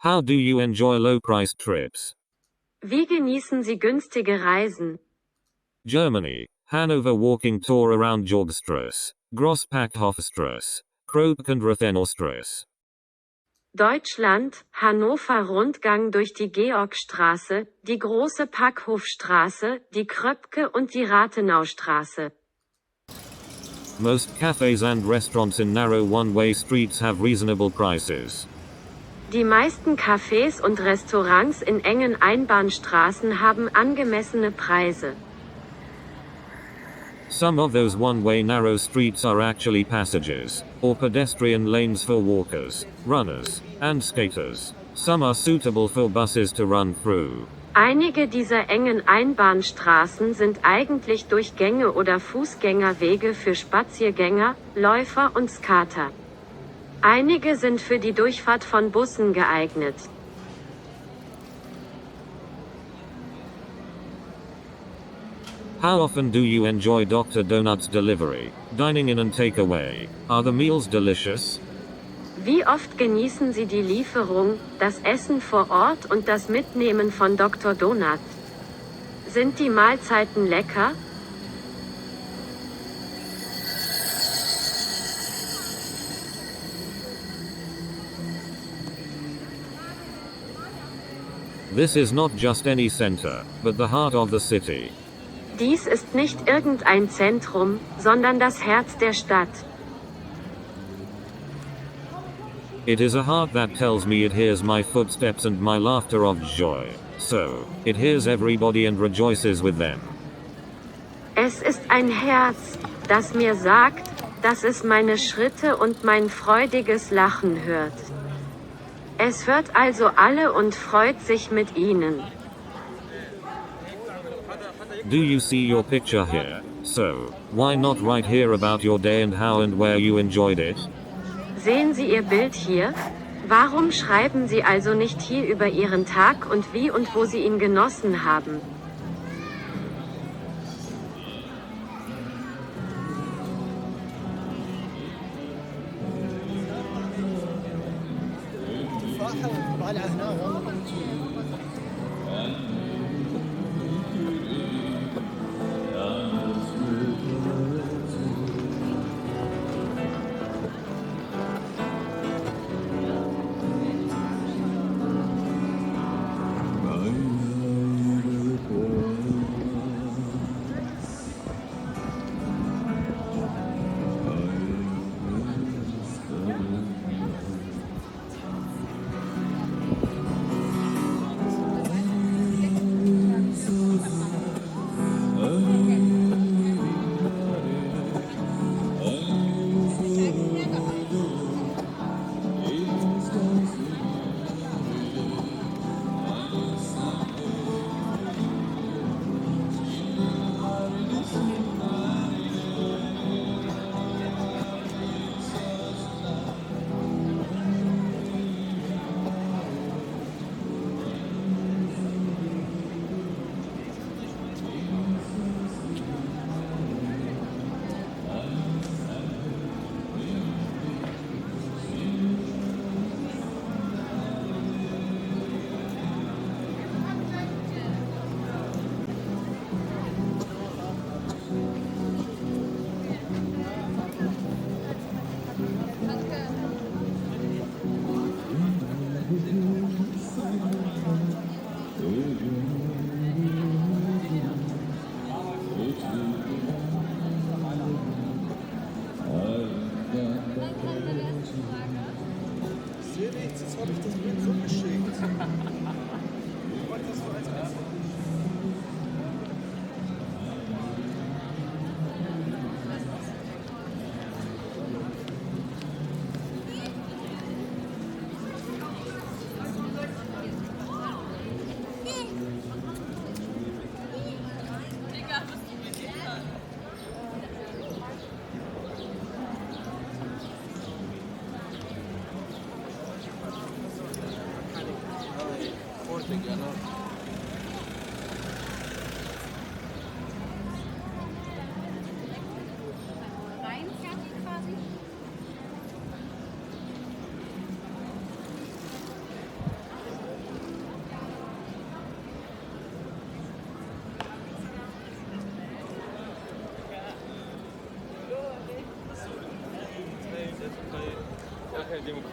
How do you enjoy low-priced trips? Wie genießen Sie günstige Reisen? Germany. Hanover walking tour around Georgstraße, Große Packhofstraße, Kroepcke and Hanover. Deutschland, Hannover Rundgang durch die Georgstraße, die Große Packhofstraße, die Kroepcke und die Rathenaustraße. Most cafes and restaurants in narrow one-way streets have reasonable prices. Die meisten Cafés und Restaurants in engen Einbahnstraßen haben angemessene Preise. Some of those one-way narrow streets are actually passages, or pedestrian lanes for walkers, runners, and skaters. Some are suitable for buses to run through. Einige dieser engen Einbahnstraßen sind eigentlich Durchgänge oder Fußgängerwege für Spaziergänger, Läufer und Skater. Einige sind für die Durchfahrt von Bussen geeignet. How often do you enjoy Dr. Donut's delivery, dining in and takeaway? Are the meals delicious? Wie oft genießen Sie die Lieferung, das Essen vor Ort und das Mitnehmen von Dr. Donut? Sind die Mahlzeiten lecker? This is not just any center, but the heart of the city. Dies ist nicht irgendein Zentrum, sondern das Herz der Stadt. It is a heart that tells me it hears my footsteps and my laughter of joy. So, it hears everybody and rejoices with them. Es ist ein Herz, das mir sagt, dass es meine Schritte und mein freudiges Lachen hört. Es hört also alle und freut sich mit ihnen. Do you see your picture here? So, why not write here about your day and how and where you enjoyed it? Sehen Sie Ihr Bild hier? Warum schreiben Sie also nicht hier über Ihren Tag und wie und wo Sie ihn genossen haben?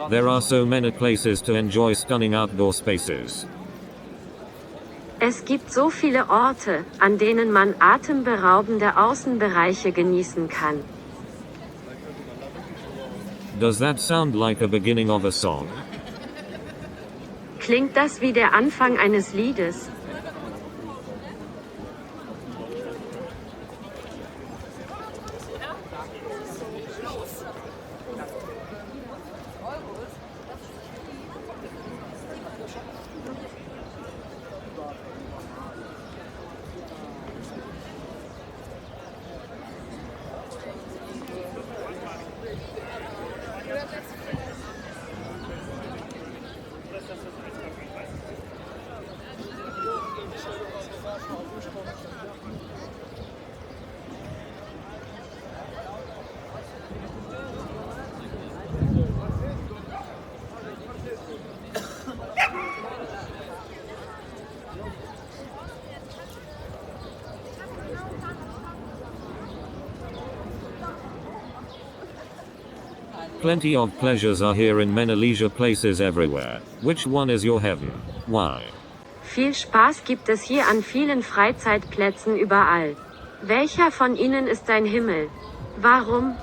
There are so many places to enjoy stunning outdoor spaces. Es gibt so viele Orte, an denen man atemberaubende Außenbereiche genießen kann. Does that sound like a beginning of a song? Klingt das wie der Anfang eines Liedes? Plenty of pleasures are here in many leisure places everywhere. Which one is your heaven? Why? Viel Spaß gibt es hier an vielen Freizeitplätzen überall. Welcher von ihnen ist dein Himmel? Warum?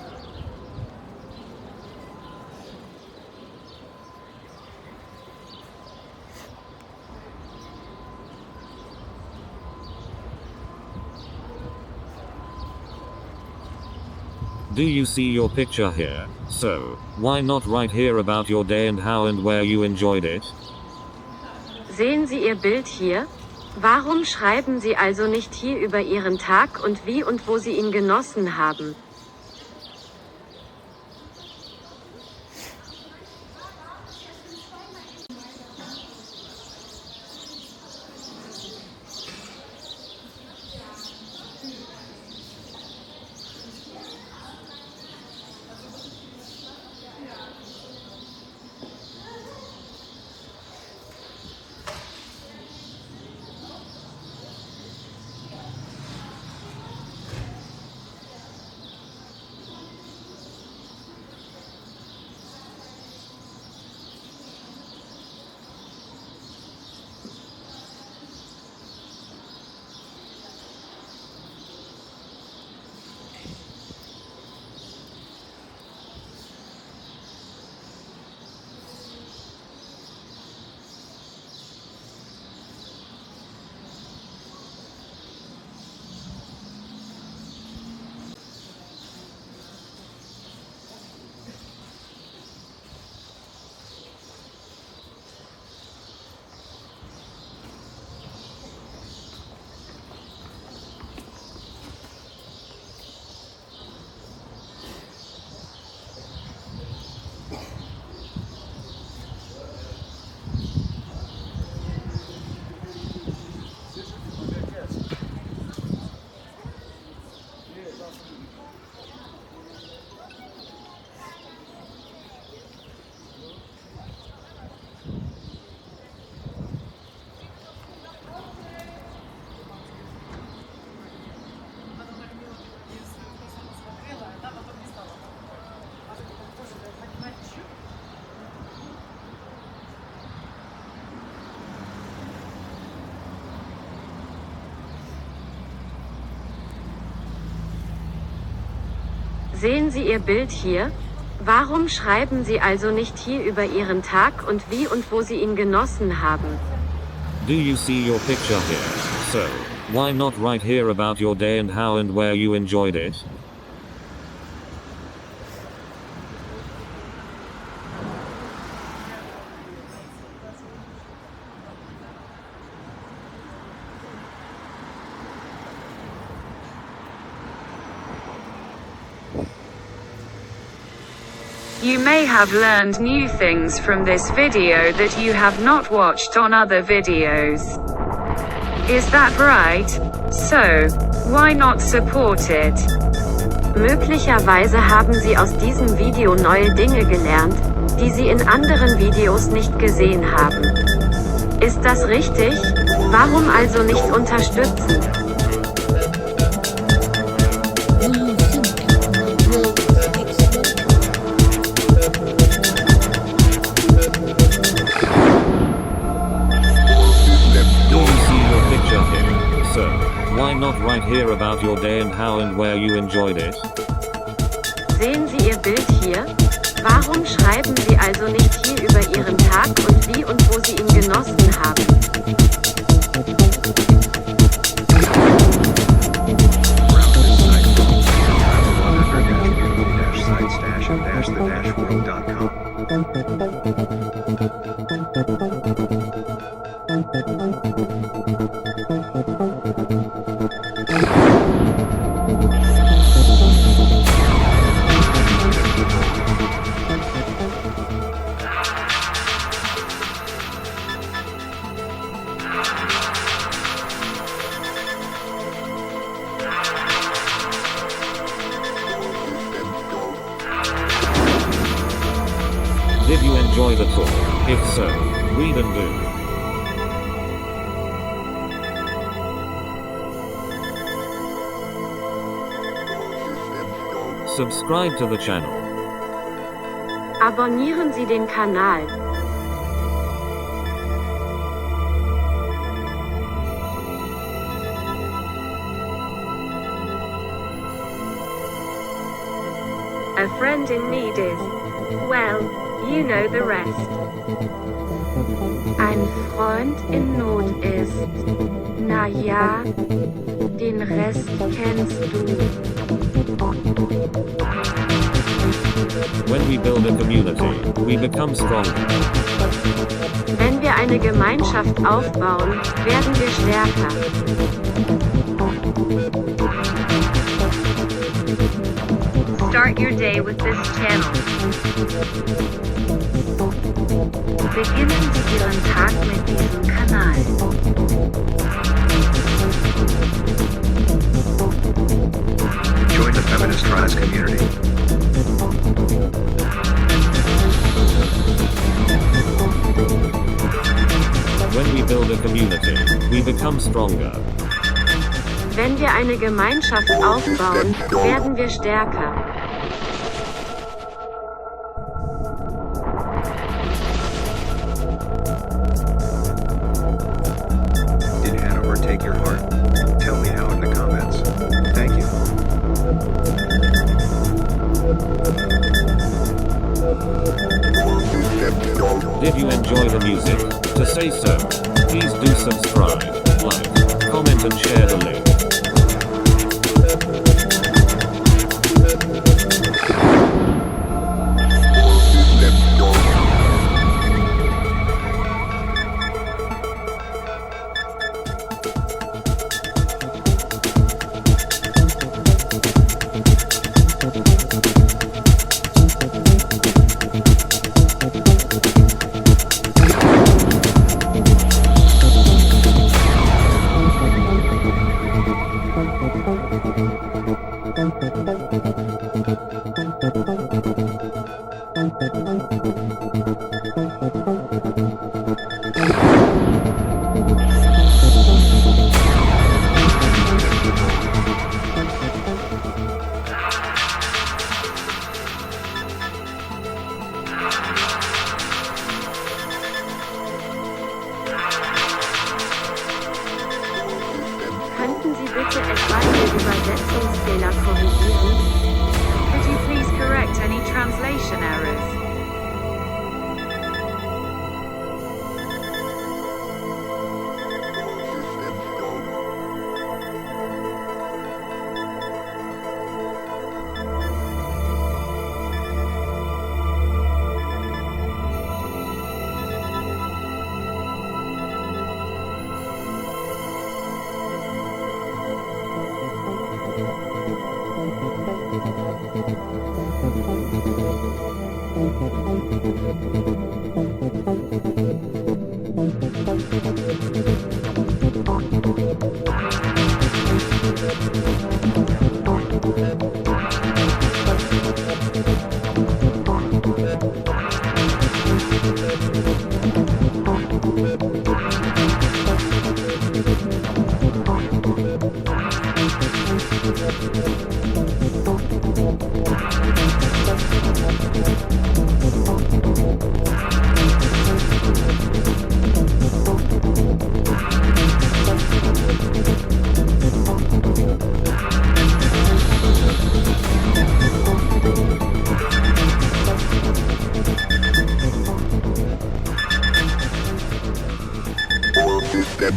Do you see your picture here? So, why not write here about your day and how and where you enjoyed it? Sehen Sie Ihr Bild hier? Warum schreiben Sie also nicht hier über Ihren Tag und wie und wo Sie ihn genossen haben? Sehen Sie Ihr Bild hier? Warum schreiben Sie also nicht hier über Ihren Tag und wie und wo Sie ihn genossen haben? Do you see your picture here? So, why not write here about your day and how and where you enjoyed it? You may have learned new things from this video that you have not watched on other videos. Is that right? So, why not support it? Möglicherweise haben Sie aus diesem Video neue Dinge gelernt, die Sie in anderen Videos nicht gesehen haben. Ist das richtig? Warum also nicht unterstützen? right here about your day and how and where you enjoyed it? Sehen Sie Ihr Bild hier? Warum schreiben Sie also nicht hier über Ihren Tag und wie und wo Sie ihn genossen haben? Did you enjoy the tour? If so, read and do. Subscribe to the channel. Abonnieren Sie den Kanal. A friend in need is, well, you know the rest. Ein Freund in Not ist, na ja, den Rest kennst du. When we build a community, we become stronger. Wenn wir eine Gemeinschaft aufbauen, werden wir stärker. Start your day with this channel. Beginnen Sie Ihren Tag mit diesem Kanal. Join the Feminist Rise community. When we build a community, we become stronger. Wenn wir eine Gemeinschaft aufbauen, werden wir stärker. Did Hanover take your heart? Tell me how in the comments. Thank you. Did you enjoy the music? To say so, please do subscribe, like, comment and share the link. Könnten Sie bitte etwaige Übersetzungsfehler korrigieren? Could you please correct any translation errors?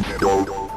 Go.